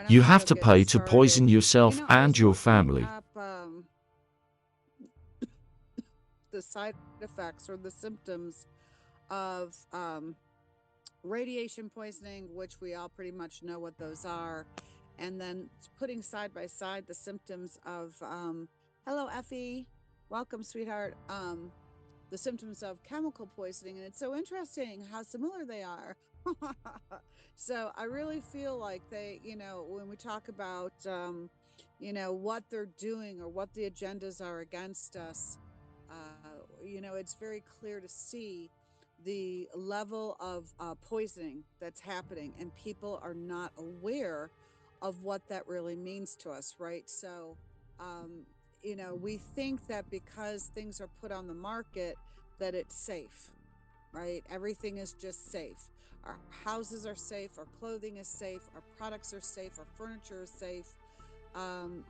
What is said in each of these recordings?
You enough have of to getting pay to poison started. yourself I and was your looking family. up the side effects or the symptoms of radiation poisoning, which we all pretty much know what those are, and then putting side by side the symptoms of hello, Effie, welcome, sweetheart. The symptoms of chemical poisoning, and it's so interesting how similar they are. So I really feel like they, when we talk about, what they're doing or what the agendas are against us, it's very clear to see the level of poisoning that's happening, and people are not aware of what that really means to us, right? So, um, we think that because things are put on the market, that it's safe, right? Everything is just safe. Our houses are safe, our clothing is safe, our products are safe, our furniture is safe. And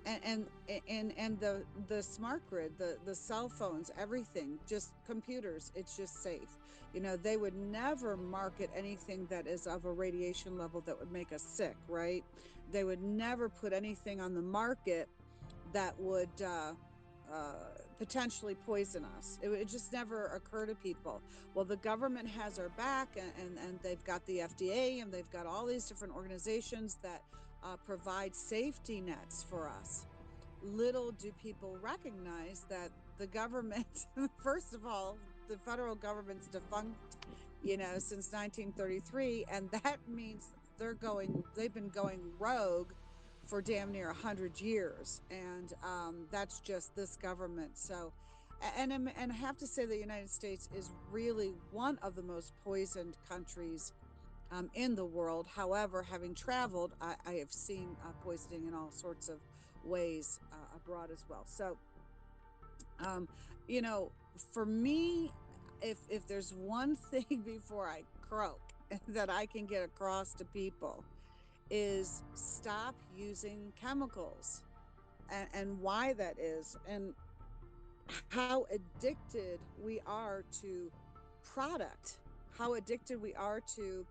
the smart grid, the cell phones, everything, just computers, it's just safe. They would never market anything that is of a radiation level that would make us sick, right? They would never put anything on the market that would potentially poison us. It would just never occur to people. Well, the government has our back, and they've got the FDA, and they've got all these different organizations that provide safety nets for us. Little do people recognize that the government, first of all, the federal government's defunct, since 1933, and that means they've been going rogue for damn near 100 years, and that's just this government. So, and I have to say, the United States is really one of the most poisoned countries in the world. However, having traveled, I have seen poisoning in all sorts of ways abroad as well. So, um, you know, for me, if there's one thing before I croak that I can get across to people, is stop using chemicals, and why that is, and how addicted we are to product, how addicted we are to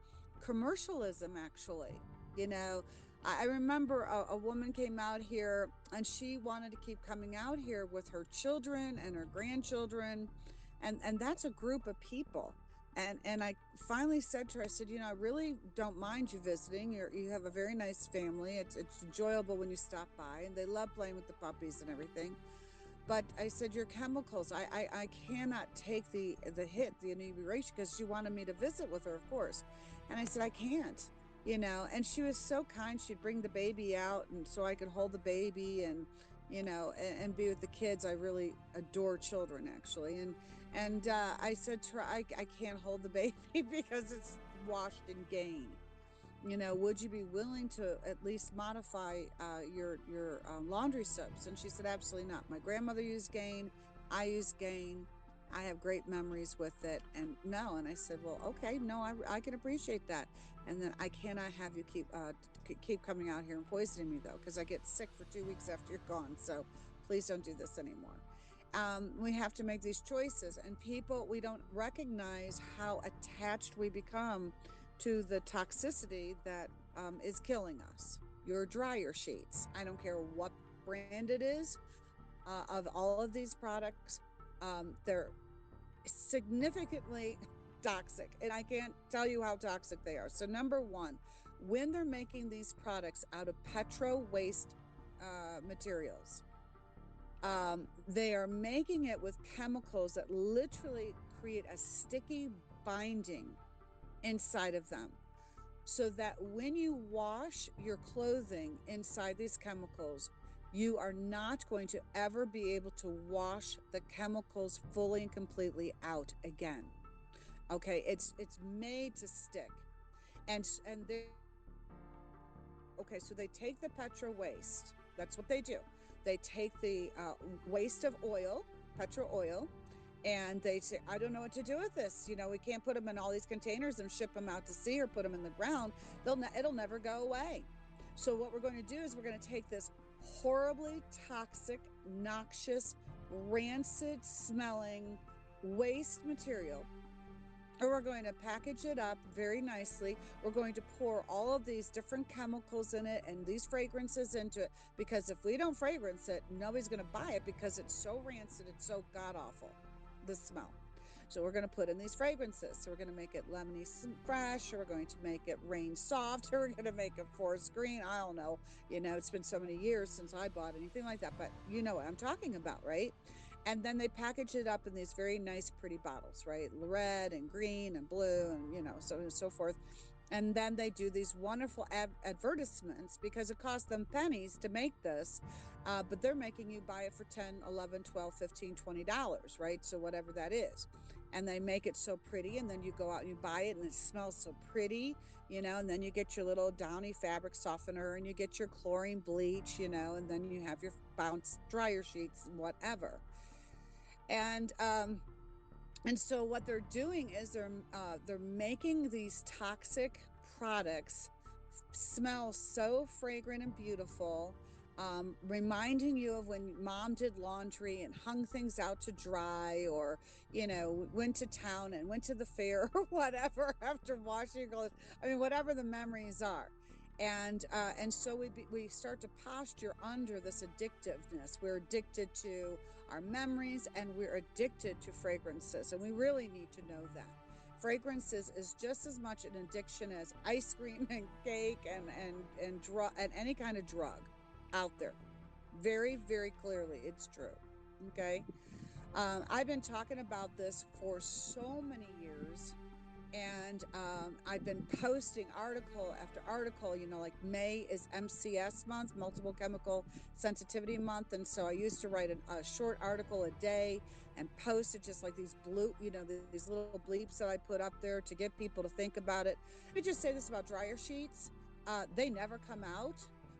commercialism, actually. You know, I remember a woman came out here, and she wanted to keep coming out here with her children and her grandchildren. And that's a group of people. And I finally said to her, I said, I really don't mind you visiting. You have a very nice family. It's enjoyable when you stop by, and they love playing with the puppies and everything. But I said, your chemicals, I cannot take the hit, the inebriation, because she wanted me to visit with her, of course. And I said, I can't, and she was so kind. She'd bring the baby out, and so I could hold the baby, and be with the kids. I really adore children, actually. And I said to her, I can't hold the baby because it's washed in gain. Would you be willing to at least modify your laundry soaps? And she said, absolutely not. My grandmother used Gain. I use Gain. I have great memories with it. And no. And I said, well, okay, no, I can appreciate that. And then I cannot have you keep coming out here and poisoning me, though, because I get sick for 2 weeks after you're gone. So please don't do this anymore. We have to make these choices, and people, we don't recognize how attached we become to the toxicity that is killing us. Your dryer sheets, I don't care what brand it is, of all of these products, they're significantly toxic, and I can't tell you how toxic they are. So, number one, when they're making these products out of petro waste materials, they are making it with chemicals that literally create a sticky binding inside of them, so that when you wash your clothing inside these chemicals, you are not going to ever be able to wash the chemicals fully and completely out again. Okay, it's made to stick. And they're okay, so they take the petro waste. That's what they do. They take the waste of oil, petro oil, and they say, I don't know what to do with this. We can't put them in all these containers and ship them out to sea or put them in the ground. It'll never go away. So what we're going to do is we're going to take this horribly toxic, noxious, rancid smelling waste material, or we're going to package it up very nicely. We're going to pour all of these different chemicals in it and these fragrances into it, because if we don't fragrance it, nobody's going to buy it because it's so rancid, it's so god awful, the smell. So we're going to put in these fragrances. So we're going to make it lemony fresh, or we're going to make it rain soft, or we're going to make it forest green. I don't know. It's been so many years since I bought anything like that, but you know what I'm talking about, right? And then they package it up in these very nice, pretty bottles, right? Red and green and blue, and so on and so forth. And then they do these wonderful advertisements, because it costs them pennies to make this, but they're making you buy it for 10, 11, 12, 15, $20, right? So whatever that is. And they make it so pretty, and then you go out and you buy it and it smells so pretty, and then you get your little Downy fabric softener, and you get your chlorine bleach, and then you have your bounce dryer sheets and whatever. And so what they're doing is they're making these toxic products smell so fragrant and beautiful, reminding you of when mom did laundry and hung things out to dry, or went to town and went to the fair or whatever after washing clothes. I mean, whatever the memories are. And so we start to posture under this addictiveness. We're addicted to our memories, and we're addicted to fragrances, and we really need to know that fragrances is just as much an addiction as ice cream and cake and drug and any kind of drug out there. Very, very clearly, it's true. Okay. I've been talking about this for so many years, and I've been posting article after article. Like May is MCS month, multiple chemical sensitivity month, and so I used to write a short article a day and post it, just like these these little bleeps that I put up there to get people to think about it. Let me just say this about dryer sheets: they never come out.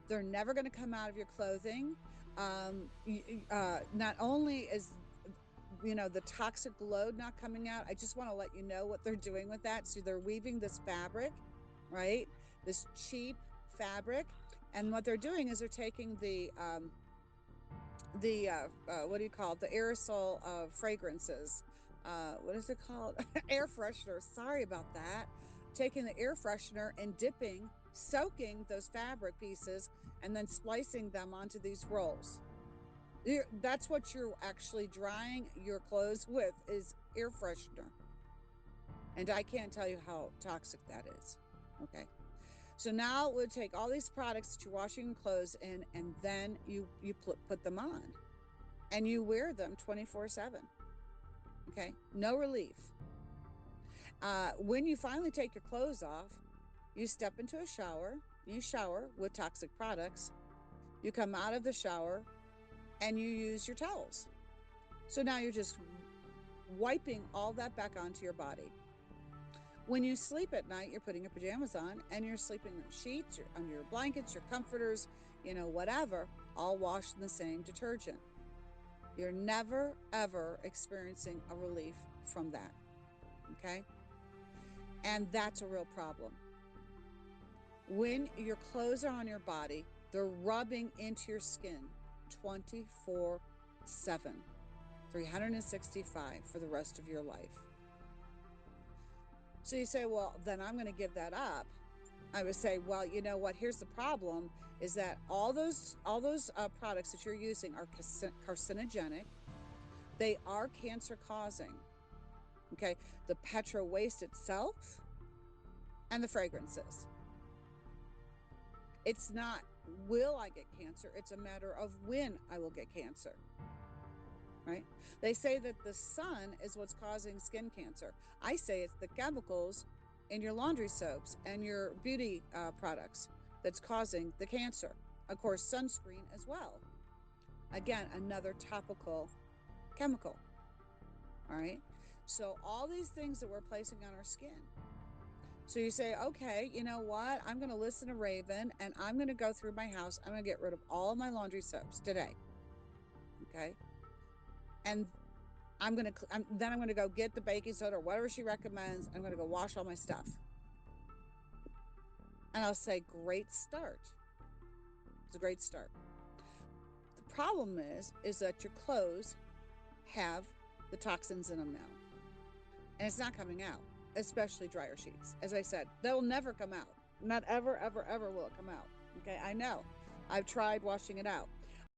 They're never going to come out of your clothing. Not only is the toxic load not coming out, I just want to let you know what they're doing with that. So they're weaving this fabric, right? This cheap fabric. And what they're doing is they're taking what do you call it? The aerosol fragrances. What is it called? Air freshener. Sorry about that. Taking the air freshener and dipping, soaking those fabric pieces, and then splicing them onto these rolls. That's what you're actually drying your clothes with, is air freshener. And I can't tell you how toxic that is. Okay. So now we'll take all these products that you're washing your clothes in, and then you put them on, and you wear them 24/7. Okay. No relief. When you finally take your clothes off, you step into a shower, you shower with toxic products, you come out of the shower, and you use your towels. So now you're just wiping all that back onto your body. When you sleep at night, you're putting your pajamas on and you're sleeping on sheets, under your blankets, your comforters, whatever, all washed in the same detergent. You're never, ever experiencing a relief from that. Okay? And that's a real problem. When your clothes are on your body, they're rubbing into your skin 24/7, 365 for the rest of your life. So you say, well, then I'm going to give that up. I would say, well, you know what? Here's the problem: is that all those products that you're using are carcinogenic. They are cancer causing. Okay, the petro waste itself and the fragrances. It's not will I get cancer? It's a matter of when I will get cancer. Right? They say that the sun is what's causing skin cancer. I say it's the chemicals in your laundry soaps and your beauty products that's causing the cancer. Of course, sunscreen as well. Again, another topical chemical. All right. So all these things that we're placing on our skin. So you say, okay, you know what? I'm going to listen to Raven, and I'm going to go through my house. I'm going to get rid of all of my laundry soaps today. Okay. And then I'm going to go get the baking soda or whatever she recommends. I'm going to go wash all my stuff. And I'll say, great start. It's a great start. The problem is that your clothes have the toxins in them now, and it's not coming out. especially dryer sheets. As I said, they'll never come out. Not ever, ever, ever will it come out. Okay, I know. I've tried washing it out.